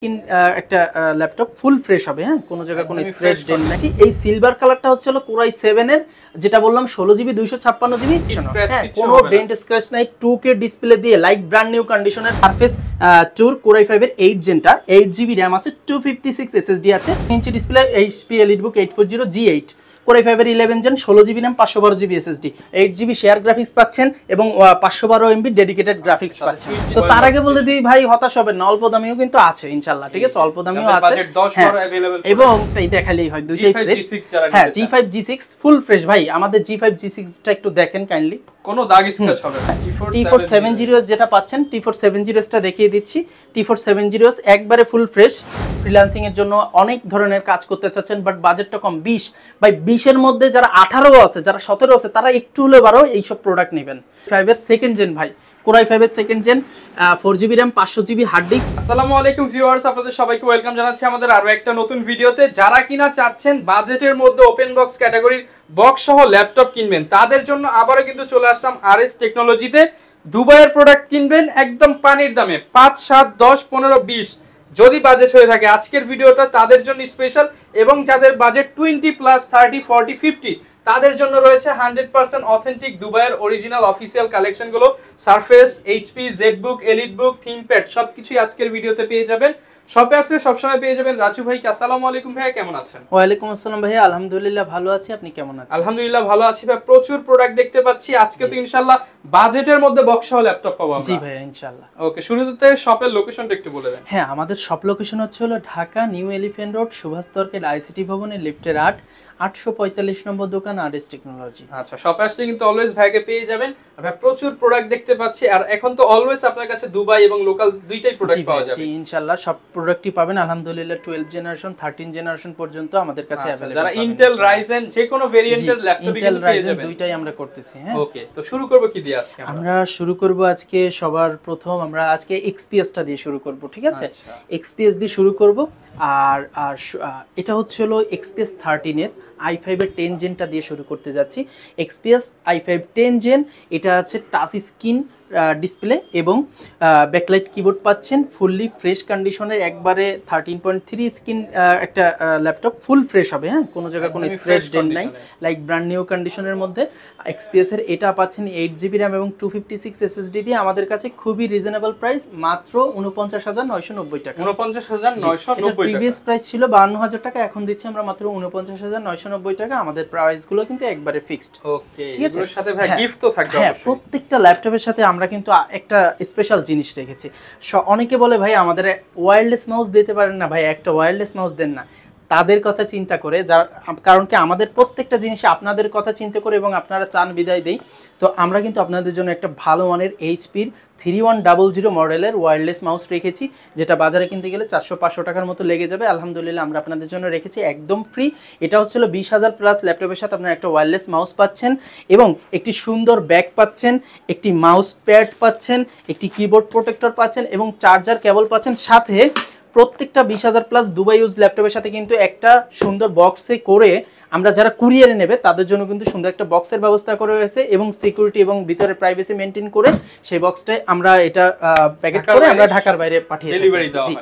একটা laptop full fresh হবে, হ্যাঁ, কোনো জায়গায় কোনো স্ক্র্যাচ ডেন্ট নাই। এই সিলভার কালারটা হচ্ছে হলো কোরাই 7 এর, যেটা বললাম 16GB 256GB, হ্যাঁ, কোনো ডেন্ট স্ক্র্যাচ নাই, 2K ডিসপ্লে দিয়ে লাইক ব্র্যান্ড নিউ কন্ডিশনের সারফেস 2 কোরাই 5 এর 8 জেনটা, 8GB RAM আছে, 256 SSD আছে, 3 inch display, HP EliteBook 840 G8 core i 5 এর 11 gen, 16GB RAM, 512GB SSD, 8GB share graphics পাচ্ছেন এবং 512MB ডেডিকেটেড গ্রাফিক্স পাচ্ছেন। তো তার আগে বলে দিই ভাই, হতাশ হবেন না, অল্প দামিও কিন্তু আছে ইনশাআল্লাহ, ঠিক আছে, অল্প দামিও আছে এবং এই দেখালেই হয় দুইটাই ফ্রেশ। হ্যাঁ, G5 G6 ফুল ফ্রেশ ভাই। আমাদের G5 G6 টা একটু দেখেন কাইন্ডলি, কোনো দাগ স্ক্র্যাচ হবে না। T4 70S যেটা পাচ্ছেন, T4 70S টা দেখিয়ে দিচ্ছি। T4 70S একবারে ফুল ফ্রেশ, ফ্রিল্যান্সিং এর জন্য অনেক ধরনের কাজ করতে চাচ্ছেন, বাট বাজেটটা কম, 20 ভাই, 20 এর মধ্যে যারা 18 আছে, যারা 17 আছে, তারা একটু হলে বারো এইসব প্রোডাক্ট নেবেন। 5 এর সেকেন্ড জেন ভাই, কোরাই 5 এর second gen, 4GB RAM, 500GB hard disk. আসসালামু আলাইকুম ভিউয়ার্স, আপনাদের সবাইকে ওয়েলকাম জানাচ্ছি আমাদের আরো একটা নতুন ভিডিওতে। যারা কিনা চাচ্ছেন বাজেটের মধ্যে ওপেন বক্স ক্যাটাগরির বক্স সহ ল্যাপটপ কিনবেন, তাদের জন্য আবারও কিন্তু চলে আসলাম RS টেকনোলজিতে। দুবাইয়ের প্রোডাক্ট কিনবেন একদম পানির দামে, 5, 7, 10, 15, 20 যদি বাজেট হয়ে থাকে, আজকের ভিডিওটা তাদের জন্য স্পেশাল। এবং যাদের বাজেট 20+, 30, 40, 50 তাদের জন্য রয়েছে 100% অথেন্টিক দুবাইয়ের অরিজিনাল অফিসিয়াল কালেকশনগুলো। Surface, HP, ZBook, EliteBook, ThinkPad সবকিছুই আজকের ভিডিওতে পেয়ে যাবেন। শপে আসলে সবসময় পেয়ে যাবেন রাজু ভাইকে। আসসালামু আলাইকুম ভাইয়া, কেমন আছেন? ওয়ালাইকুম আসসালাম ভাইয়া, আলহামদুলিল্লাহ ভালো আছি, আপনি কেমন আছেন? আলহামদুলিল্লাহ ভালো আছি ভাই। প্রচুর প্রোডাক্ট দেখতে পাচ্ছি আজকে, তো ইনশাআল্লাহ বাজেটের মধ্যে বক্স সহ ল্যাপটপ পাবো আমরা। জি ভাইয়া, ইনশাআল্লাহ। ওকে, শুরুতে শপের লোকেশনটা একটু বলে দেন। হ্যাঁ, আমাদের শপ লোকেশন হচ্ছে হলো ঢাকা নিউ এলিফ্যান্ট রোড, সুভাষ তর্কের ICT ভবনের লিফটের 845 নম্বর দোকান, RS টেকনোলজি। আচ্ছা, শপে আসলে কিন্তু অলওয়েজ ভাইকে পেয়ে যাবেন। ভাই প্রচুর প্রোডাক্ট দেখতে পাচ্ছি, আর এখন তো অলওয়েজ আপনার কাছে দুবাই এবং লোকাল দুইটাই প্রোডাক্ট পাওয়া যাবে। জি ইনশাআল্লাহ, সব প্রোডাক্টই পাবেন আলহামদুলিল্লাহ। 12 জেনারেশন, 13 জেনারেশন পর্যন্ত আমাদের কাছে अवेलेबल। যারা ইন্টেল রাইজেন যে কোনো ভেরিয়েন্টের ল্যাপটপ ইন্টেল রাইজেন দুইটাই আমরা করতেছি। হ্যাঁ, ওকে, তো শুরু করব কি দিয়ে আজকে? আমরা শুরু করব আজকে সবার প্রথম আমরা আজকে XPS টা দিয়ে শুরু করব, ঠিক আছে? XPS দিয়ে শুরু করব। আর এটা হচ্ছে হলো XPS 13 এর i5 এর 10 জেনটা দিয়ে শুরু করতে যাচ্ছি। XPS i5 10 জেন, এটা আছে টাচ স্ক্রিন ডিসপ্লে এবং ব্যাকলাইট কিবোর্ড পাচ্ছেন, ফুললি ফ্রেশ কন্ডিশনের, একবারে 13.3 স্ক্রিন একটা ল্যাপটপ, ফুল ফ্রেশ হবে, হ্যাঁ, কোনো জায়গায় কোনো স্ক্র্যাচ ডেন্ট নাই, লাইক ব্র্যান্ড নিউ কন্ডিশনের মধ্যে। XPS এর এটা পাচ্ছেন 8GB RAM এবং 256 SSD দিয়ে আমাদের কাছে খুবই রিজনেবল প্রাইস, মাত্র 49,990 টাকা। 49,990 টাকা। প্রিভিয়াস প্রাইস ছিল 52,000 টাকা, এখন দিচ্ছি আমরা মাত্র 49,990 টাকা। আমাদের প্রাইসগুলো কিন্তু একবারে ফিক্সড। ওকে, এর সাথে ভাই গিফট তো থাকবে। হ্যাঁ, প্রত্যেকটা ল্যাপটপের সাথে আমরা কিন্তু একটা স্পেশাল জিনিস রেখেছি। অনেকে বলে ভাই আমাদের ওয়্যারলেস মাউস দিতে পারেন না, ভাই একটা ওয়্যারলেস মাউস দেন না। তাদের কথা চিন্তা করে, কারণ কি আমাদের প্রত্যেকটা জিনিসে আপনাদের কথা চিন্তা করে এবং আপনারা চান বিদায় দেই। তো আমরা কিন্তু আপনাদের জন্য একটা ভালো মানের HPর 3100 মডেলের ওয়্যারলেস মাউস রেখেছি, যেটা বাজারে কিনতে গেলে 400-500 টাকার মতো লেগে যাবে। আলহামদুলিল্লাহ আমরা আপনাদের জন্য রেখেছি একদম ফ্রি। এটা হচ্ছে 20,000+ ল্যাপটপের সাথে আপনারা একটা ওয়্যারলেস মাউস পাচ্ছেন এবং একটি সুন্দর ব্যাগ পাচ্ছেন, একটি মাউস প্যাড পাচ্ছেন, একটি কিবোর্ড প্রোটেক্টর পাচ্ছেন এবং চার্জার কেবল পাচ্ছেন। সাথে প্রত্যেকটা 20,000+ দুবাই ইউজ ল্যাপটপের সাথে কিন্তু একটা সুন্দর বক্সে করে আমরা যারা কুরিয়ারে নেবে তাদের জন্য কিন্তু সুন্দর একটা বক্সের ব্যবস্থা করে হয়েছে এবং সিকিউরিটি এবং ভিতরে প্রাইভেসি মেনটেন করে সেই বক্সটায় আমরা এটা প্যাকেট করে আমরা ঢাকার বাইরে পাঠিয়ে দিই।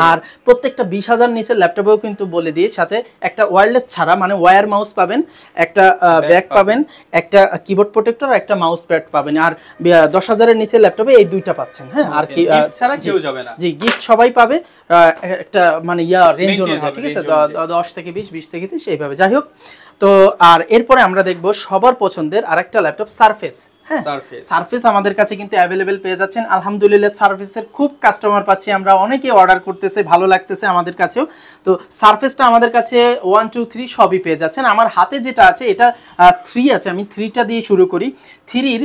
আর প্রত্যেকটা 20,000 নিচের ল্যাপটপেও কিন্তু বলে দিয়ে সাথে একটা ওয়্যারলেস ছাড়া, মানে ওয়্যার মাউস পাবেন, একটা ব্যাগ পাবেন, একটা কিবোর্ড প্রোটেক্টর, একটা মাউস প্যাড পাবেন। আর 10,000 এর নিচের ল্যাপটপে এই দুইটা পাচ্ছেন। হ্যাঁ, আর কি ছাড়া কেউ যাবে না। জি, গিফট সবাই পাবে একটা, মানে রেঞ্জ অনুযায়ী, ঠিক আছে, 10 থেকে 20, 20 থেকে 30 এইভাবে। যাই হোক, তো আর এরপরে আমরা দেখব সবার পছন্দের আরেকটা ল্যাপটপ, সারফেস। হ্যাঁ, সারফেস আমাদের কাছে কিন্তু অ্যাভেলেবেল পেয়ে যাচ্ছেন আলহামদুলিল্লাহ। সারফেসের খুব কাস্টমার পাচ্ছি আমরা, অনেকে অর্ডার করতেছে, ভালো লাগতেছে আমাদের কাছেও। তো সারফেসটা আমাদের কাছে 1, 2, 3 সবই পেয়ে যাচ্ছেন। আমার হাতে যেটা আছে এটা 3 আছে, আমি 3টা দিয়ে শুরু করি। 3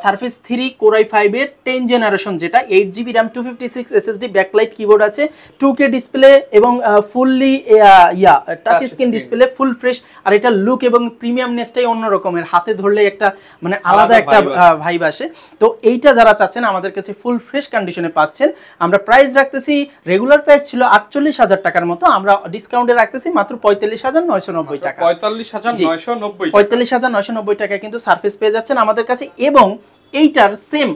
সারফেস 3 কোরাই 5 এর 10 জেনারেশন, যেটা 8GB RAM, 256 SSD, backlight keyboard আছে, 2K ডিসপ্লে এবং fully touch screen display, full fresh. আর এটা লুক এবং প্রিমিয়ামনেসটাই অন্য রকমের, হাতে ধরলে একটা মানে আলাদা একটা ভাইব আসে। তো এইটা যারা চাচ্ছেন আমাদের কাছে ফুল ফ্রেশ কন্ডিশনে পাচ্ছেন। আমরা প্রাইস রাখতেছি, রেগুলার প্রাইস ছিল 48,000 টাকার মতো, আমরা ডিসকাউন্টে রাখতেছি মাত্র 45,990 টাকা। 45,990 টাকা কিন্তু সারফেস পেয়ে যাচ্ছেন আমাদের কাছে। এবং এইটার সেম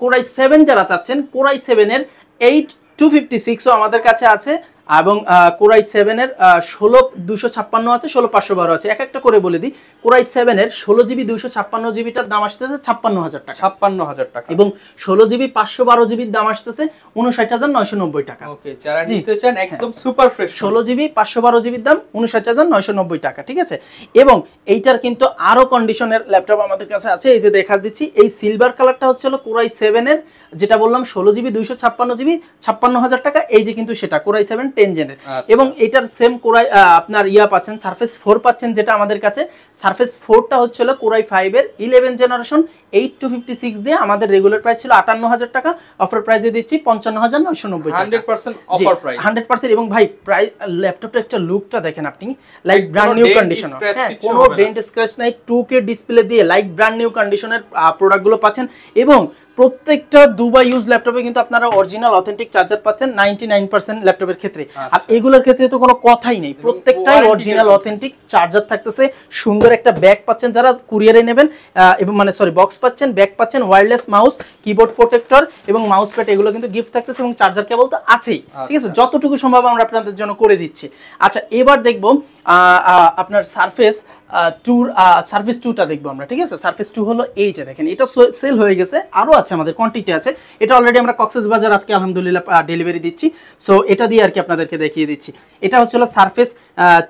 কোরাই 7 যারা চাচ্ছেন, কোরাই 7 এর 8 256ও আমাদের কাছে আছে, এবং কোরাই 7 এর 16 256 আছে, 16 512 আছে। এক একটা করে বলে দিই, কোরাই 7 এর 16GB 256GBটার দাম আসতেছে 56,000 টাকা, 56,000 টাকা, এবং 16GB 512GBর দাম আসতেছে 59,990 টাকা। ওকে, যারা নিতে চান একদম সুপার ফ্রেশ 16GB 512GBর দাম 59,990 টাকা, ঠিক আছে। এবং এইটার কিন্তু আরো কন্ডিশনের ল্যাপটপ আমাদের কাছে আছে, এই যে দেখা দিচ্ছি। এই সিলভার কালারটা হচ্ছে কোরাই 7 এর, যেটা বললাম 16GB 256GB 56,000 টাকা, এই যে কিন্তু সেটা কোরাই 7 10 জেনের। এবং এটার সেম কোরাই আপনার পাচ্ছেন সারফেস 4 পাচ্ছেন, যেটা আমাদের কাছে সারফেস 4টা হচ্ছে কোরাই 5 এর 11 জেনারেশন 8256 দিয়ে আমাদের রেগুলার প্রাইস ছিল 58,000 টাকা, অফার প্রাইসে দিচ্ছি 55,990 টাকা, 100% অফার প্রাইস, 100%। এবং ভাই প্রাইস ল্যাপটপটা একটা লুকটা দেখেন আপনি, লাইক ব্র্যান্ড নিউ কন্ডিশন, হ্যাঁ কোনো ডেন্ট স্ক্র্যাচ নাই, 2K ডিসপ্লে দিয়ে লাইক ব্র্যান্ড নিউ কন্ডিশনের প্রোডাক্টগুলো পাচ্ছেন। এবং প্রত্যেকটা দুবাই ইউজ ল্যাপটপে কিন্তু আপনারা অরিজিনাল অথেন্টিক চার্জার পাচ্ছেন 99% ল্যাপটপের ক্ষেত্রে। আর এগুলোর ক্ষেত্রে তো কোনো কথাই নেই, প্রত্যেকটাই অরিজিনাল অথেন্টিক চার্জার থাকতেছে, সুন্দর একটা ব্যাগ পাচ্ছেন যারা কুরিয়ারে নেবেন, এবং বক্স পাচ্ছেন, ব্যাগ পাচ্ছেন, ওয়্যারলেস মাউস, কিবোর্ড প্রোটেক্টর এবং মাউস প্যাড, এগুলো কিন্তু গিফট থাকতেছে, এবং চার্জার কেবল তো আছেই, ঠিক আছে, যতটুকু সম্ভব আমরা আপনাদের জন্য করে দিচ্ছি। আচ্ছা, এবার দেখবো আপনার সারফেস সার্ভিস 2টা দেখবো আমরা, ঠিক আছে। সার্ভিস 2 হলো এই যে দেখেন, এটা সেল হয়ে গেছে, আরো আছে আমাদের কোয়ান্টিটি আছে। এটা অলরেডি আমরা কক্সবাজার আজকে আলহামদুলিল্লাহ ডেলিভারি দিচ্ছি, সো এটা দিয়ে আর কি আপনাদেরকে দেখিয়ে দিচ্ছি। এটা হচ্ছে সার্ফেস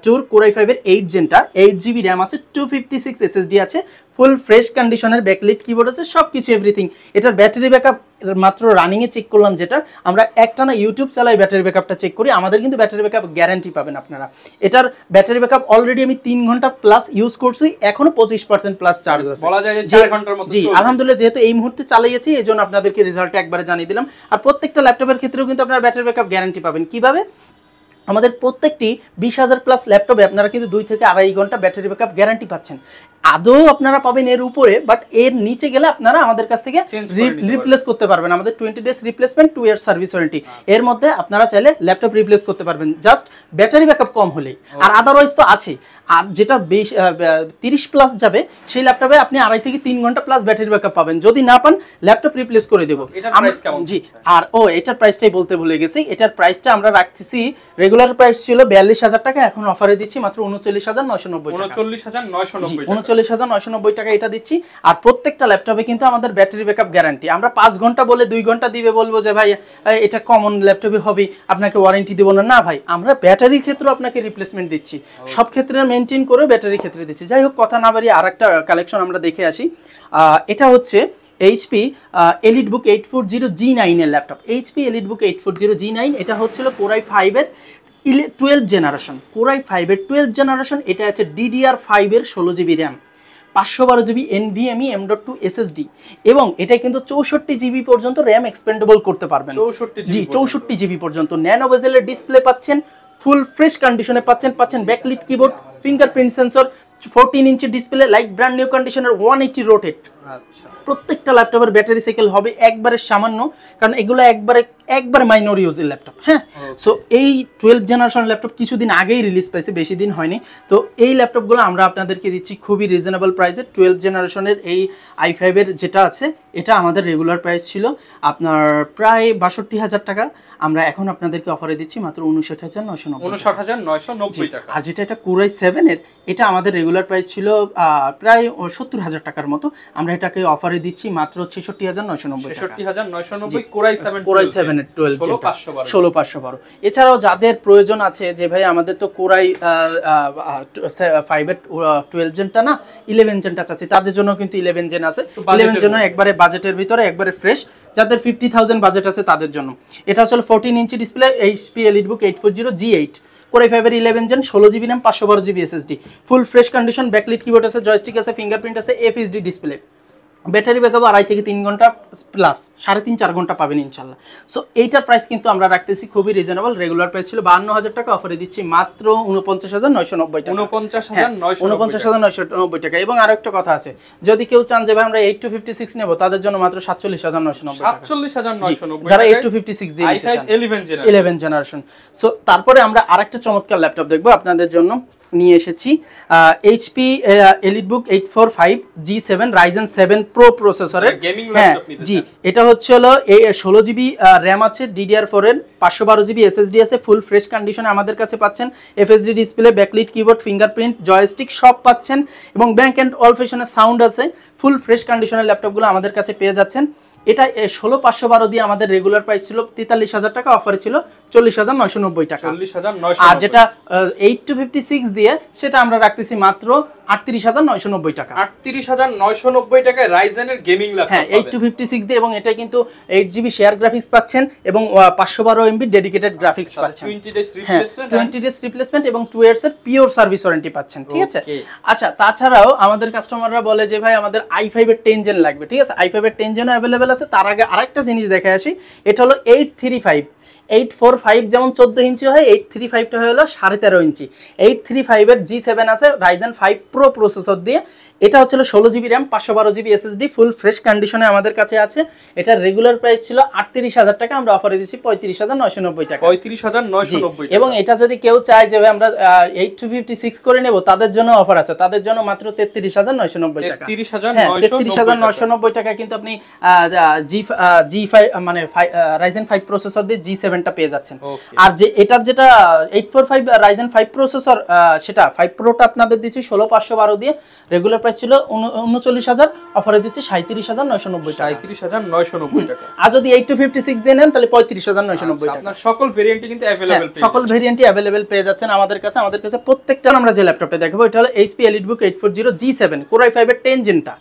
2 কোরাই 5 এর 8 জেনটা, 8GB র্যাম আছে, 256 SSD আছে, ফুল ফ্রেশ কন্ডিশনের ব্যাকলিট কিবোর্ড আছে, সবকিছু এভরিথিং। এটার ব্যাটারি ব্যাকআপ মাত্র রানিং এ চেক করলাম, যেটা আমরা একটানা ইউটিউব চালাই ব্যাটারি ব্যাকআপটা চেক করি, আমাদের কিন্তু ব্যাটারি ব্যাকআপ গ্যারান্টি পাবেন আপনারা। এটার ব্যাটারি ব্যাকআপ অলরেডি আমি 3 ঘন্টা প্লাস ইউজ করছি, এখনো 25% প্লাস চার্জ আছে, বলা যায় যে 4 ঘন্টার মধ্যে। জি আলহামদুলিল্লাহ, যেহেতু এই মুহূর্তে চালিয়েছি এজন্য আপনাদেরকে রেজাল্টটা একবারে জানিয়ে দিলাম। আর প্রত্যেকটা ল্যাপটপের ক্ষেত্রেও কিন্তু আপনারা ব্যাটারি ব্যাকআপ গ্যারান্টি পাবেন। কিভাবে? আমাদের প্রত্যেকটি 20,000 প্লাস ল্যাপটপে আপনারা কিন্তু 2 থেকে 2.5 ঘন্টা ব্যাটারি ব্যাকআপ গ্যারান্টি পাচ্ছেন। আদৌ আপনারা পাবেন এর উপরে, বাট এর নিচে গেলে আপনারা আমাদের কাছ থেকে রিপ্লেস করতে পারবেন। আমাদের 20 days replacement, 2 year service warranty, এর মধ্যে আপনারা চাইলে ল্যাপটপ রিপ্লেস করতে পারবেন, জাস্ট ব্যাটারি ব্যাকআপ কম হলেই। আর আদারওয়াইজ তো আছে, আর যেটা 30 প্লাস যাবে সেই ল্যাপটপে আপনি 2.5 থেকে 3 ঘন্টা প্লাস ব্যাটারি ব্যাকআপ পাবেন। যদি না পান ল্যাপটপ রিপ্লেস করে দেবো। জি, আর এটার প্রাইসটাই বলতে ভুলে গেছি, এটার প্রাইসটা আমরা রাখতেছি, রেগুলার প্রাইস ছিল 42,000 টাকা, এখন অফারে দিচ্ছি মাত্র 39,990 টাকা, 39,990 টাকা এটা দিচ্ছি। আর প্রত্যেকটা ল্যাপটপে কিন্তু আমাদের ব্যাটারি ব্যাকআপ গ্যারান্টি, আমরা 5 ঘন্টা বলে 2 ঘন্টা দিবে বলবো যে ভাই এটা কমন ল্যাপটপে হবে, আপনাকে ওয়ারেন্টি দেবো না, না ভাই, আমরা ব্যাটারির ক্ষেত্রে আপনাকে রিপ্লেসমেন্ট দিচ্ছি, সব ক্ষেত্রে মেনটেন করে ব্যাটারির ক্ষেত্রে দিচ্ছি। যাই হোক, কথা না বাড়িয়ে আরেকটা কালেকশন আমরা দেখে আসি। এটা হচ্ছে HP EliteBook 840 G9 এর ল্যাপটপ, HP EliteBook 840 G9, এটা হচ্ছিল কোরাই 5 এর 12 জেনারেশন, কোরাই 5 এর 12 জেনারেশন। এটা আছে DDR5 এর 16GB RAM, 512GB NVMe M.2 SSD, এবং এটা কিন্তু 64GB পর্যন্ত র্যাম এক্সপেন্ডেবল করতে পারবেন। 64GB পর্যন্ত। ন্যানো বেজেলের ডিসপ্লে পাচ্ছেন, ফুল ফ্রেশ কন্ডিশনে পাচ্ছেন backlit keyboard, fingerprint sensor, 14 inch display, like brand new কন্ডিশনের 180 রোটেট। আচ্ছা, প্রত্যেকটা ল্যাপটপের ব্যাটারি সাইকেল হবে একবারে সামান্য, কারণ এগুলো একবারে মাইনর ইউজের ল্যাপটপ। হ্যাঁ, সো এই 12 জেনারেশন ল্যাপটপ কিছুদিন আগেই রিলিজ পাইছে, বেশি দিন হয়নি। তো এই ল্যাপটপগুলো আমরা আপনাদেরকে দিচ্ছি খুবই রিজনেবল প্রাইসে। 12 জেনারেশনের এই i5 এর যেটা আছে, এটা আমাদের রেগুলার প্রাইস ছিল আপনার প্রায় 62,000 টাকা, আমরা এখন আপনাদেরকে অফারে দিচ্ছি মাত্র 59,990 টাকা। আর যেটা এটা কোরাই 7 এর, এটা আমাদের রেগুলার প্রাইস ছিল প্রায় 70,000 টাকার মতো, আমরা এটাকে অফারে দিচ্ছি মাত্র 66,990 টাকা। 66,990 কোরাই 7 এর 16,512। এছাড়াও যাদের প্রয়োজন আছে যে ভাই আমাদের তো কোরাই 5 এর 12 জেনটা না 11 জেনটা চাচ্ছি, তাদের জন্য কিন্তু 11 জেন আছে। 11 জেন একবারে বাজেটের ভিতরে, একবারে ফ্রেশ, যাদের 50,000 বাজেট আছে তাদের জন্য। এটা হচ্ছে 14 inch display, HP EliteBook 840 G8, core i 5 এর 11 gen, 16GB RAM, 512GB SSD, full fresh condition, backlit keyboard আছে, জয়স্টিক আছে, ফিঙ্গারপ্রিন্ট আছে, FHD ডিসপ্লে, ব্যাটারি ব্যাকআপ 2.5 থেকে 3 ঘন্টা প্লাস, 3.5-4 ঘন্টা পাবেন ইনশাল্লাহ। সো এইটার প্রাইস কিন্তু আমরা রাখতেছি খুবই রিজনেবল, রেগুলার প্রাইস ছিল 52,000 টাকা, অফারে দিচ্ছি মাত্র 49,990 টাকা, 49,990 টাকা। এবং আরো একটা কথা আছে, যদি কেউ চান যে ভাই আমরা 8256 নেব, তাদের জন্য মাত্র 47,990 টাকা, 47,990 যারা 8256 দিয়ে নিতে চান, 11 জেনারেশন। সো তারপরে আমরা আরেকটা চমৎকার ল্যাপটপ দেখবো আপনাদের জন্য, নিয়ে এসেছি HP EliteBook 845 G7 Ryzen 7 Pro প্রসেসরের গেমিং হ্যাঁ ল্যাপটপ নিতে জি এটা হচ্ছে হলো 16 জিবি র্যাম আছে DDR4 এর 512 জিবি SSD আছে ফুল ফ্রেশ কন্ডিশনে আমাদের কাছে পাচ্ছেন FHD display backlit keyboard fingerprint joystick সব পাচ্ছেন এবং ব্যাংক অ্যান্ড অল ফ্যাশনের সাউন্ড আছে ফুল ফ্রেশ কন্ডিশনের ল্যাপটপগুলো আমাদের কাছে পেয়ে যাচ্ছেন এটা 16512 দিয়ে আমাদের রেগুলার প্রাইস ছিল 43000 টাকা অফারে ছিল 40990 টাকা 40990 আর যেটা 8256 দিয়ে সেটা আমরা রাখতেছি মাত্র 38990 টাকা 38990 টাকায় রাইজেনের গেমিং ল্যাপটপ হ্যাঁ 8256 দিয়ে এবং এটা কিন্তু 8GB শেয়ার গ্রাফিক্স পাচ্ছেন এবং 512 MB ডেডিকেটেড গ্রাফিক্স পাচ্ছেন 20 ডেজ হ্যাঁ রিপ্লেসমেন্ট 20 ডেজ রিপ্লেসমেন্ট এবং 2 ইয়ার্স এর পিওর সার্ভিস ওয়ারেন্টি পাচ্ছেন ঠিক আছে Okay. আচ্ছা তাছাড়াও আমাদের কাস্টমাররা বলে যে ভাই আমাদের i5 এর 10 জেন লাগবে ঠিক আছে i5 এর 10 জেন अवेलेबल আছে তার আগে আরেকটা জিনিস দেখাই আসি এটা হলো 845 যেমন 14 ইঞ্চি হয় 835 টা হলো 13.5 ইঞ্চি 835 এর G7 আছে Ryzen 5 Pro প্রসেসর দিয়ে এটা হচ্ছে 16 GB RAM 512 GB SSD full fresh কন্ডিশনে আমাদের কাছে আছে এটা রেগুলার প্রাইস ছিল 38000 টাকা আমরা অফারে দিচ্ছি 35990 টাকা 35990 এবং এটা যদি কেউ চায় যে আমরা 8256 করে নেব তাদের জন্য অফার আছে তাদের জন্য মাত্র 33990 টাকা 33990 টাকা কিন্তু আপনি G5 মানে Ryzen 5 প্রসেসর দিয়ে G7 টা পেয়ে যাচ্ছেন আর যে এটার যেটা 845 Ryzen 5 প্রসেসর সেটা 5 Pro টা আপনাদের দিচ্ছি 16512 দিয়ে রেগুলার প্রাইস ছিল 39000 অফারে দিচ্ছি 37990 টাকা 37990 টাকা আর যদি 8256 দিয়ে নেন তাহলে 35990 টাকা আপনার সকল ভেরিয়েন্টই কিন্তু अवेलेबल পেয়ে সকল ভেরিয়েন্টই अवेलेबल পেয়ে যাচ্ছেন আমাদের কাছে প্রত্যেকটা আমরা যে ল্যাপটপটা দেখাবো এটা হলো HP EliteBook 840 G7 Core i5 এর 10 জেনটা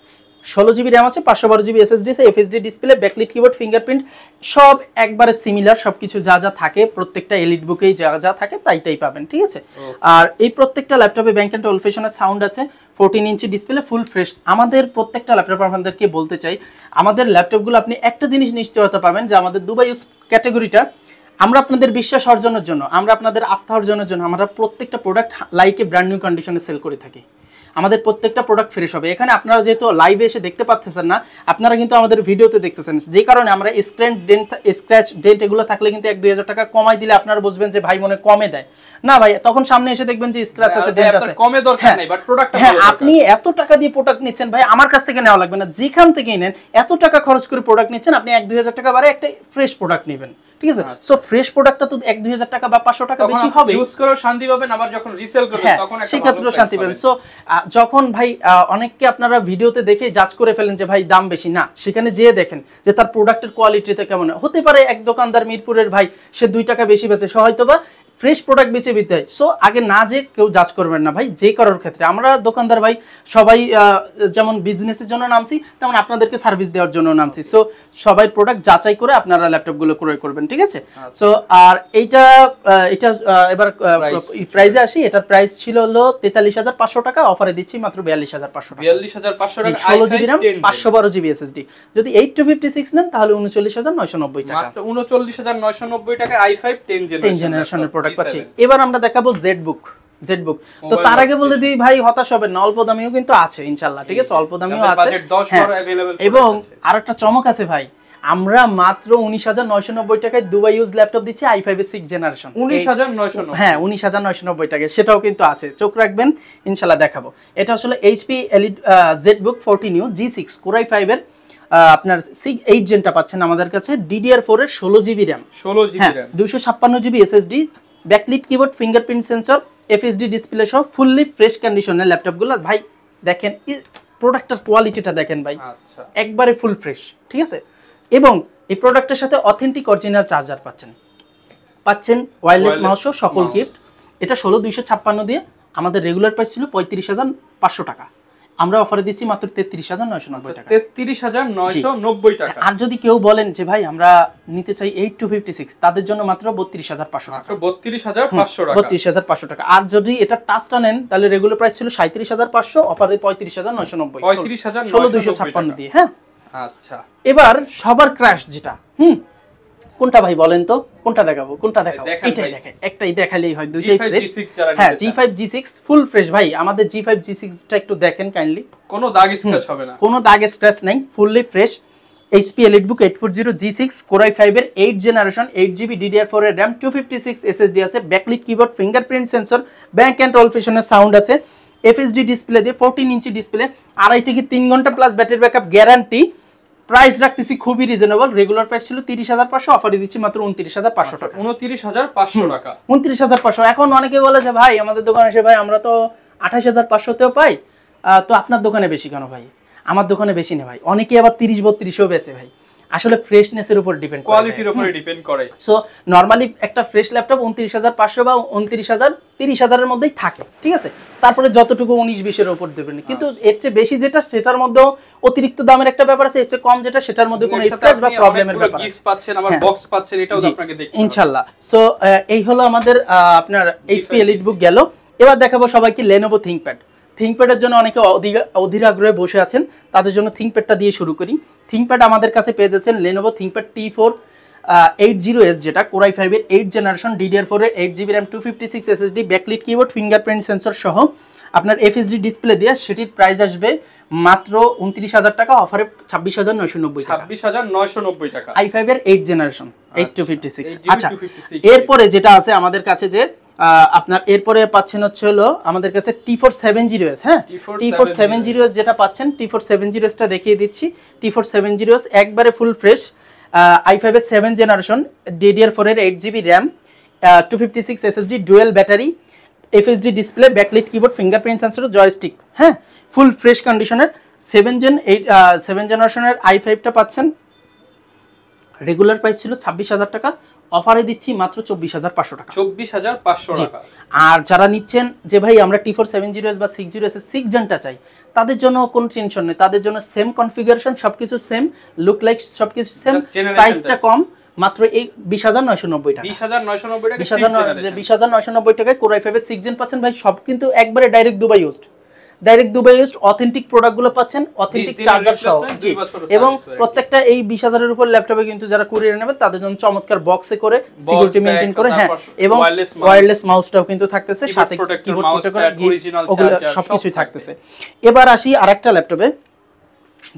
16 জিবি RAM আছে 512 জিবি SSD আছে FHD display backlit keyboard fingerprint সব একবারে সিমিলার সবকিছু যা যা থাকে প্রত্যেকটা এলিটবুকেই যা যা থাকে তাই পাবেন ঠিক আছে আর এই প্রত্যেকটা ল্যাপটপে ব্যাংক এন্ড অল ফ্যাশনের সাউন্ড আছে 14 ইঞ্চি ডিসপ্লে ফুল ফ্রেশ আমাদের প্রত্যেকটা ল্যাপটপ আপনাদেরকে বলতে চাই আমাদের ল্যাপটপগুলো আপনি একটা জিনিস নিশ্চয়তা পাবেন যে আমাদের দুবাই ইউজ ক্যাটাগরিটা আমরা আপনাদের বিশ্বাস অর্জনের জন্য আমরা আপনাদের আস্থা অর্জনের জন্য আমরা প্রত্যেকটা প্রোডাক্ট লাইকে ব্র্যান্ড নিউ কন্ডিশনে সেল করে থাকি আমাদের প্রত্যেকটা প্রোডাক্ট ফ্রেশ হবে এখানে আপনারা যেহেতু লাইভে এসে দেখতে পাচ্ছেন না আপনারা কিন্তু আমাদের ভিডিওতে দেখতেছেন যে কারণে আমরা স্ক্র্যাচ ডেন্ট এগুলো থাকলে কিন্তু 1-2000 টাকা কমাই দিলে আপনারা বুঝবেন যে ভাই মনে কমে দেয় না ভাই তখন সামনে এসে দেখবেন যে স্ক্র্যাচ আছে ডেন্ট আছে কমে দরকার নাই বাট প্রোডাক্টটা হ্যাঁ আপনি এত টাকা দিয়ে প্রোডাক্ট নিচ্ছেন ভাই আমার কাছ থেকে নেওয়া লাগবে না যেখান থেকেই নেন এত টাকা খরচ করে প্রোডাক্ট নিচ্ছেন আপনি 1-2000 টাকা বাড়ে একটা ফ্রেশ প্রোডাক্ট নেবেন ঠিক আছে সো ফ্রেশ প্রোডাক্টটা তো 1-2000 টাকা বা 500 টাকা বেশি হবে ইউজ করে শান্তি পাবেন আবার যখন রিসেল করবেন তখন একটা সেই ক্ষেত্রে শান্তি পাবেন সো যখন ভাই অনেককে আপনারা ভিডিওতে দেখে জাজ করে ফেলেন যে ভাই দাম বেশি না সেখানে যেয়ে দেখেন যে তার প্রোডাক্টের কোয়ালিটিতে কেমন হতে পারে এক দোকানদার মিরপুরের ভাই সে 2 টাকা বেশি বেচে সে হয়তোবা ফ্রেশ প্রোডাক্ট বেচে দিতে হয় সো আগে না যে কেউ জাজ করবেন না ভাই যে করার ক্ষেত্রে আমরা দোকানদার ভাই সবাই যেমন বিজনেসের জন্য নামছি তেমন আপনাদেরকে সার্ভিস দেওয়ার জন্য নামছি সো সবাই প্রোডাক্ট যাচাই করে আপনারা ল্যাপটপগুলো ক্রয় করবেন ঠিক আছে সো আর এটা এবার প্রাইসে আসি এটার প্রাইস ছিল হলো 43500 টাকা অফারে দিচ্ছি মাত্র 42500 টাকা 42500 টাকা 16 জিবি RAM 512 জিবি SSD যদি 8256 নেন তাহলে 39990 টাকা মাত্র 39990 টাকা i5 10 জেনারেশনের প্রোডাক্ট পাচ্ছি এবার আমরা দেখাবো জেডবুক তো তার আগে বলে দিই ভাই হতাশ হবেন না অল্প দামিও কিন্তু আছে ইনশাআল্লাহ ঠিক আছে অল্প দামিও আছে এবং আরেকটা চমক আছে ভাই আমরা মাত্র 19990 টাকায় দুবাই ইউজ ল্যাপটপ দিচ্ছি i5 এর 6 জেনারেশন 19990 হ্যাঁ 19990 টাকায় সেটাও কিন্তু আছে চোখ রাখবেন ইনশাআল্লাহ দেখাবো এটা আসলে HP Elite ZBook 40 New G6 Core i5 এর আপনার 8 জেনটা পাচ্ছেন আমাদের কাছে DDR4 এর 16 GB RAM 256 GB SSD backlit keyboard fingerprint sensor FHD display সহ ফুললি ফ্রেশ কন্ডিশনের ল্যাপটপগুলো ভাই দেখেন প্রোডাক্টের কোয়ালিটিটা দেখেন ভাই আচ্ছা একবারে ফুল ফ্রেশ ঠিক আছে এবং এই প্রোডাক্টের সাথে অথেন্টিক অরিজিনাল চার্জার পাচ্ছেন ওয়্যারলেস মাউস সহ সকল গিফট এটা 16256 দিয়ে আমাদের রেগুলার প্রাইস ছিল 35500 টাকা আমরা অফারে দিচ্ছি মাত্র 33990 টাকা 33990 টাকা আর যদি কেউ বলেন যে ভাই আমরা নিতে চাই 8256 তাদের জন্য মাত্র 32500 টাকা 32500 টাকা 32500 টাকা আর যদি এটা টাচটা নেন তাহলে রেগুলার প্রাইস ছিল 37500 অফারে 35990 16256 দিয়ে হ্যাঁ আচ্ছা এবার সবার ক্র্যাশ যেটা কোনটা ভাই বলেন তো কোনটা দেখাবো এটাই দেখেন একটাই দেখালেই হয় দুইটাই ফ্রেশ হ্যাঁ G5 G6 ফুল ফ্রেশ ভাই আমাদের G5 G6 টা একটু দেখেন কাইন্ডলি কোনো দাগ স্ক্র্যাচ হবে না কোনো দাগ স্ক্র্যাচ নাই fully fresh HP EliteBook 840 G6 Core i5 এর 8 জেনারেশন 8GB DDR4 এর RAM 256 SSD আছে, backlit keyboard, fingerprint sensor, Bang and অল ফিশনের সাউন্ড আছে, FHD ডিসপ্লে দিয়ে 14 ইঞ্চি ডিসপ্লে, 2.5 থেকে 3 ঘন্টা plus battery backup guarantee. Price রাখতেছি খুবই রিজনেবল, রেগুলার প্রাইস ছিল 30,500, অফারে দিচ্ছি মাত্র 29,500 টাকা। 29,500 টাকা, 29,500। এখন অনেকে বলে যে ভাই আমাদের দোকানে এসে ভাই আমরা তো 28,500তেও পাই, তো আপনার দোকানে বেশি কেন ভাই? আমার দোকানে বেশি না ভাই, অনেকে আবার 30-32ও বেচে ভাই। আসলে ফ্রেশনেসের উপর ডিপেন্ড করে, কোয়ালিটির উপর ডিপেন্ড করে। সো নরমালি একটা ফ্রেশ ল্যাপটপ 29,500 বা 29,000 30,000 এর মধ্যেই থাকে, ঠিক আছে? তারপরে যতটুকু 19-20 এর উপর দেবেন, কিন্তু এর চেয়ে বেশি যেটা সেটার মধ্যেও অতিরিক্ত দামের একটা ব্যাপার আছে, এর চেয়ে কম যেটা সেটার মধ্যে কোনো স্ক্র্যাচ বা প্রবলেমের ব্যাপার আছে। গিফট পাচ্ছেন, আবার বক্স পাচ্ছেন, এটাও আপনাকে দেখতে হবে ইনশাআল্লাহ। সো এই হলো আমাদের আপনার HP EliteBook গেল। এবার দেখাবো সবাইকে Lenovo থিংকপ্যাডের জন্য অনেকে অধীর আগ্রহে বসে আছেন, তাদের জন্য থিংকপ্যাডটা দিয়ে শুরু করি। থিংকপ্যাড আমাদের কাছে পেয়ে যাচ্ছেন Lenovo ThinkPad T4 80S, যেটা Core i5 এর 8 জেনারেশন DDR4 এর 8GB RAM 256 SSD, backlit keyboard, fingerprint sensor সহ আপনার FHD ডিসপ্লে দিয়ে, সেটির প্রাইস আসবে মাত্র 29,000 টাকা, অফারে 26,990 টাকা। 26,990 টাকা, i5 এর 8 জেনারেশন 8256। আচ্ছা, এরপরে যেটা আছে আমাদের কাছে যে আপনার এরপরে পাচ্ছেন হচ্ছে হলো আমাদের কাছে T4 70S। হ্যাঁ, T4 70S যেটা পাচ্ছেন, T4 70S টা দেখিয়ে দিচ্ছি। T4 70S একবারে ফুল ফ্রেশ, i5 এর 7 জেনারেশন DDR4 এর 8GB RAM 256 SSD, dual battery, FHD display, backlit keyboard, fingerprint sensor, joystick. হ্যাঁ, ফুল ফ্রেশ কন্ডিশনের 7 জেনারেশনের i5 টা পাচ্ছেন। রেগুলার প্রাইস ছিল 26,000 টাকা, অফারে দিচ্ছি মাত্র 24,500 টাকা। 24,500 টাকা। আর যারা নিচ্ছেন যে ভাই আমরা T4 70S বা 60S এর 6 জেনটা চাই, তাদের জন্য কোনো টেনশন নেই, তাদের জন্য সেম কনফিগারেশন, সবকিছু সেম, লুক লাইক সবকিছু সেম, প্রাইসটা কম, মাত্র এই 20,990 টাকা। 20,990 টাকা, 20,990 টাকায় Core i5 এর 6 জেন পাচ্ছেন ভাই। সব কিন্তু একবারে ডাইরেক্ট দুবাই ইউজড অথেন্টিক প্রোডাক্টগুলো পাচ্ছেন, অথেন্টিক চার্জার সহ। এবং প্রত্যেকটা এই 20,000 এর উপর ল্যাপটপে কিন্তু যারা কুরিয়ার নেবে তাদের জন্য চমৎকার বক্সে করে সিকিউরিটি মেইনটেইন করে, হ্যাঁ, এবং ওয়্যারলেস মাউসটাও কিন্তু থাকতেছে, সাথে কিবোর্ড প্রোটেক্টর, ওগুলো সবকিছুই থাকতেছে। এবার আসি আরেকটা ল্যাপটপে,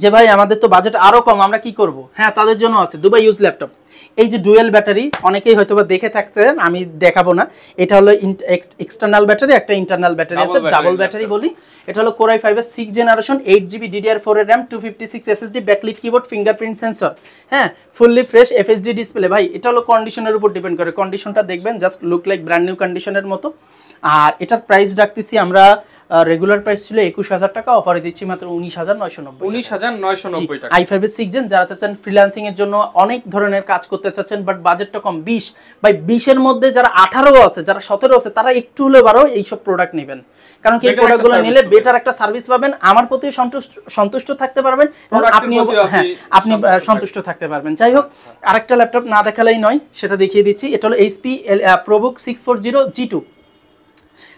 যে ভাই আমাদের তো বাজেট আরো কম, আমরা কি করব? হ্যাঁ, তাদের জন্য আছে দুবাই ইউজ ল্যাপটপ। এই যে ডুয়েল ব্যাটারি, অনেকেই হয়তোবা দেখে থাকছেন, আমি দেখাবো না। এটা হলো এক্সটার্নাল ব্যাটারি, একটা ইন্টারনাল ব্যাটারি আছে, ডাবল ব্যাটারি বলি। এটা হলো Core i5 এর 6 জেনারেশন 8GB DDR4 এর RAM 256 SSD, backlit keyboard, fingerprint sensor, হ্যাঁ, ফুললি ফ্রেশ FHD ডিসপ্লে। ভাই এটা হলো কন্ডিশনের উপর ডিপেন্ড করে, কন্ডিশনটা দেখবেন just look like brand new কন্ডিশনের মতো। আর এটার প্রাইস রাখতেছি আমরা, রেগুলার প্রাইস ছিল 21,000 টাকা, অফারে দিচ্ছি মাত্র 19,990। 19,990 টাকা। i5 এর 6 জেন যারা চাচ্ছেন ফ্রিল্যান্সিং এর জন্য, অনেক ধরনের কাজ করতে চাচ্ছেন বাট বাজেটটা কম, 20 ভাই 20 এর মধ্যে যারা 18 আছে, যারা 17 আছে, তারা একটু হলে বারো এইসব প্রোডাক্ট নেবেন, কারণ কি এই প্রোডাক্টগুলো নিলে বেটার একটা সার্ভিস পাবেন, আমার প্রতি সন্তুষ্ট থাকতে পারবেন, এবং আপনি সন্তুষ্ট থাকতে পারবেন। যাই হোক, আরেকটা ল্যাপটপ না দেখালেই নয়, সেটা দেখিয়ে দিচ্ছি। এটা হলো HP ProBook 640 G2।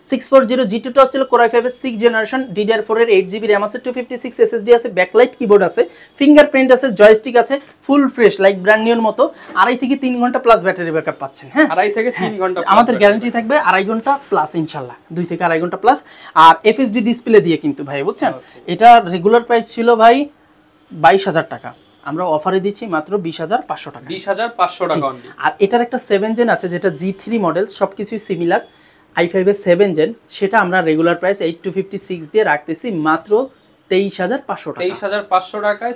640 G2 টা হচ্ছে Core i5 এর 6 জেনারেশন DDR4 এর 8GB RAM আছে, 256 SSD আছে, ব্যাকলাইট কিবোর্ড আছে, ফিঙ্গারপ্রিন্ট আছে, জয়স্টিক আছে, ফুল ফ্রেশ লাইক ব্র্যান্ড নিউর মতো। 2.5 থেকে 3 ঘন্টা প্লাস ব্যাটারি ব্যাকআপ পাচ্ছেন। হ্যাঁ, 2.5 থেকে 3 ঘন্টা আমাদের গ্যারান্টি থাকবে, 2.5 ঘন্টা প্লাস ইনশাআল্লাহ, 2 থেকে 2.5 ঘন্টা প্লাস। আর FHD ডিসপ্লে দিয়ে কিন্তু ভাই, বুঝছেন, এটা রেগুলার প্রাইস ছিল ভাই 22,000 টাকা, আমরা অফারে দিচ্ছি মাত্র 20,500 টাকা। 20,500 টাকা অনলি। আর এটার একটা 7 জেন আছে, যেটা G3 মডেল, সবকিছুই সিমিলার। i5 এর 7 জেন, সেটা আমরা রেগুলার প্রাইস 8256 দিয়ে রাখতেছি মাত্র 23,500 টাকা। 23,500 টাকায়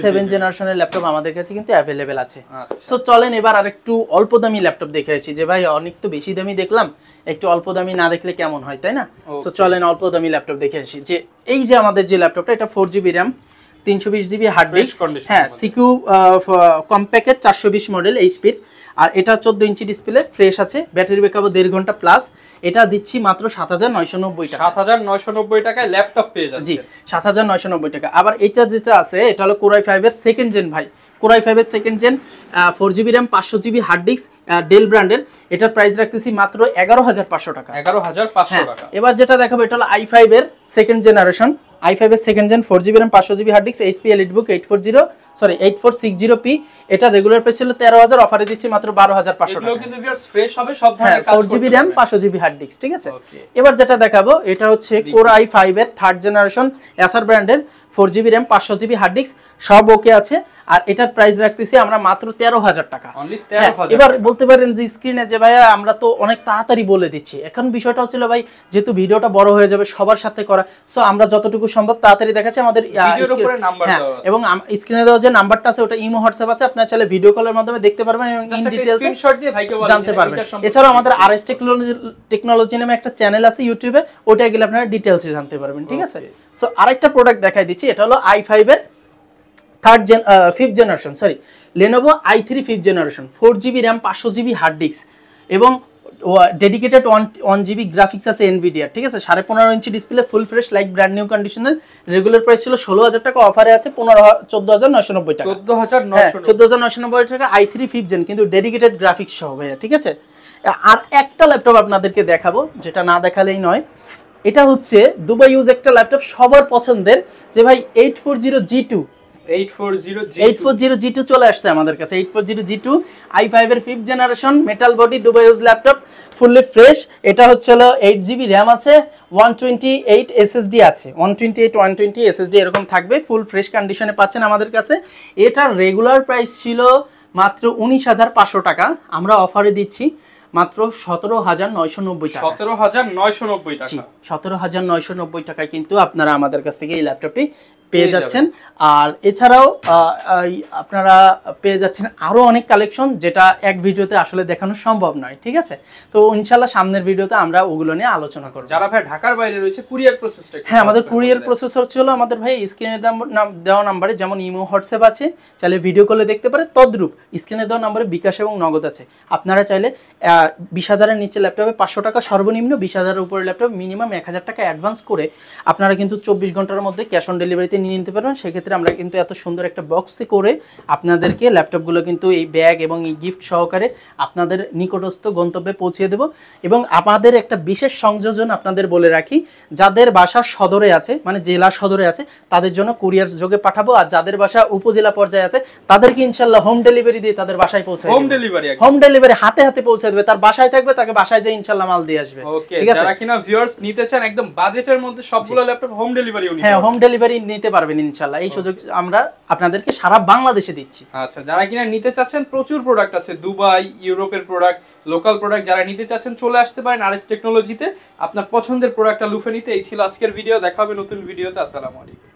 7 জেনারেশনের ল্যাপটপ আমাদের কাছে কিন্তু অ্যাভেলেবেল আছে। সো চলেন এবার আরেকটু অল্প দামি ল্যাপটপ দেখে আসি, যে ভাই অনেক তো বেশি দামি দেখলাম, একটু অল্প দামি না দেখলে কেমন হয়, তাই না? সো চলেন অল্প দামি ল্যাপটপ দেখে আসি। যে এই যে আমাদের যে ল্যাপটপটা, এটা 4GB RAM 320GB hard disk, হ্যাঁ, সিকিউ কম্প্যাক্ট 420 মডেল HP-র, আর এটা 14 ইঞ্চি ডিসপ্লে, ফ্রেশ আছে, ব্যাটারি ব্যাকআপ 1.5 ঘন্টা প্লাস। এটা দিচ্ছি মাত্র 7,990 টাকা। 7,990 টাকায় ল্যাপটপ পেয়ে যাচ্ছে। জি, 7,990 টাকা। আবার এটা যেটা আছে, এটা হলো Core i5 এর 2nd জেন ভাই, Core i5 এর 2nd gen 4GB RAM 500GB hard disk, Dell ব্র্যান্ডের। এটার প্রাইস রাখতেছি মাত্র 11,500 টাকা। 11,500 টাকা। এবার যেটা দেখাবো, এটা হলো i5 এর 2nd জেনারেশন, i5 এর 2nd gen 4GB RAM 500GB hard disk, HP EliteBook 8460p। এটা রেগুলার প্রাইস ছিল 13,000, অফারে দিচ্ছি মাত্র 12,500 টাকা। এগুলো কিন্তু ভিউয়ার্স ফ্রেশ হবে, সব ধরনের কাজ করতে 4GB RAM 500GB hard disk, ঠিক আছে? এবার যেটা দেখাবো, এটা হচ্ছে Core i5 এর 3rd জেনারেশন Acer ব্র্যান্ডের 4GB RAM 500GB hard disk, সব ওকে আছে। আর এটার প্রাইস রাখতেছি আমরা মাত্র 13,000 টাকা। অনলি হ্যাঁ, 13,000। এবার বলতে পারেন যে স্ক্রিনে যে ভাইয়া আমরা তো অনেক তাড়াতাড়ি বলে দিচ্ছি, এখন বিষয়টা হচ্ছিল ভাই যেহেতু ভিডিওটা বড় হয়ে যাবে সবার সাথে করা, সো আমরা যতটুকু সম্ভব তাড়াতাড়ি দেখাচ্ছি। আমাদের ভিডিওর উপরে নাম্বার দেওয়া আছে এবং স্ক্রিনে দেওয়া যে নাম্বারটা আছে ওটা ইমো হোয়াটসঅ্যাপ আছে, আপনারা চাইলে ভিডিও কলের মাধ্যমে দেখতে পারবেন এবং ইন ডিটেইলস স্ক্রিনশট দিয়ে ভাইকে বলেন জানতে পারবেন। এছাড়াও আমাদের আরএস টেকনোলজি নামে একটা চ্যানেল আছে ইউটিউবে, ওটা গেলে আপনারা ডিটেইলসে জানতে পারবেন, ঠিক আছে? সো আরেকটা প্রোডাক্ট দেখাই দিচ্ছি, এটা হলো i5 এর fifth generation, sorry Lenovo i3 fifth generation, 4GB RAM 500GB hard disk এবং ডেডিকেটেড 1GB গ্রাফিক্স আছে এনভিডিয়া, ঠিক আছে? 15.5 inch display, full fresh like brand new কন্ডিশনের। রেগুলার প্রাইস ছিল 16,000 টাকা, অফারে আছে 14,990 টাকা। 14,990 টাকা i3 ফিফথ জেন, কিন্তু ডেডিকেটেড গ্রাফিক্স সহ ভাইয়া, ঠিক আছে? আর একটা ল্যাপটপ আপনাদেরকে দেখাবো যেটা না দেখালেই নয়, এটা হচ্ছে দুবাই ইউজ একটা ল্যাপটপ সবার পছন্দের, যে ভাই 840G2 840G2 চলে আসছে আমাদের কাছে। 840G2 i5 এর fifth generation metal body Dubai use laptop, fully fresh. এটা হচ্ছে হলো 8GB র্যাম আছে, 128 SSD আছে, 120 SSD এরকম থাকবে, ফুল ফ্রেশ কন্ডিশনে পাচ্ছেন আমাদের কাছে। এটার রেগুলার প্রাইস ছিল মাত্র 19,500 টাকা, আমরা অফারে দিচ্ছি মাত্র 17,990 টাকা। 17,990 টাকা। 17,990 টাকায় কিন্তু আপনারা আমাদের কাছ থেকে এই ল্যাপটপটি পেয়ে যাচ্ছেন। আর এছাড়াও আপনারা পেয়ে যাচ্ছেন আরো অনেক কালেকশন, যেটা এক ভিডিওতে আসলে দেখানো সম্ভব নয়, ঠিক আছে? তো ইনশাআল্লাহ সামনের ভিডিওতে আমরা ওগুলো নিয়ে আলোচনা করব। যারা ভাই ঢাকার বাইরে রয়েছে কুরিয়ার প্রসেসটা, হ্যাঁ, আমাদের কুরিয়ার প্রসেস হচ্ছে হলো আমাদের ভাই স্ক্রিনে দেওয়া নাম্বারে যেমন ইমো হোয়াটসঅ্যাপ আছে, চাইলে ভিডিও কলে দেখতে পারে, তদ্রূপ স্ক্রিনে দেওয়া নাম্বারে বিকাশ এবং নগদ আছে। আপনারা চাইলে 20,000-এর নিচে ল্যাপটপে 500 টাকা সর্বনিম্ন, 20,000-এর উপরে ল্যাপটপ মিনিমাম 1,000 টাকা অ্যাডভান্স করে আপনারা কিন্তু 24 ঘন্টার মধ্যে ক্যাশ অন ডেলিভারিতে নিয়ে নিতে পারবেন। সেক্ষেত্রে আমরা কিন্তু এত সুন্দর একটা বক্সে করে আপনাদেরকে ল্যাপটপগুলো কিন্তু এই ব্যাগ এবং এই গিফট সহকারে আপনাদের নিকটস্থ গন্তব্যে পৌঁছে দেব। এবং আমাদের একটা বিশেষ সংযোজন আপনাদের বলে রাখি, যাদের বাসা সদরে আছে, মানে জেলা সদরে আছে, তাদের জন্য কুরিয়ার যোগে পাঠাবো। আর যাদের বাসা উপজেলা পর্যায়ে আছে তাদেরকে ইনশাআল্লাহ হোম ডেলিভারি দিয়ে তাদের বাসায় পৌঁছে দেব। হোম ডেলিভারি হাতে হাতে পৌঁছে দেবে, তার বাসায় থাকবে, তাকে বাসায় যে ইনশাআল্লাহ মাল দিয়ে আসবে, ঠিক আছে? যারা কিনা ভিউয়ার্স নিতে চান একদম বাজেটের মধ্যে সবগুলো ল্যাপটপ হোম ডেলিভারিও নিতে, হ্যাঁ, হোম ডেলিভারি নিতে পারবেন ইনশাআল্লাহ। এই সুযোগ আমরা আপনাদেরকে সারা বাংলাদেশে দিচ্ছি। আচ্ছা, যারা কিনা নিতে চাচ্ছেন প্রচুর প্রোডাক্ট আছে, দুবাই ইউরোপের প্রোডাক্ট, লোকাল প্রোডাক্ট, যারা নিতে চাচ্ছেন চলে আসতে পারেন আরএস টেকনোলজিতে আপনার পছন্দের প্রোডাক্টটা লুফে নিতে। এই ছিল আজকের ভিডিও, দেখা হবে নতুন ভিডিওতে। আসসালামু আলাইকুম।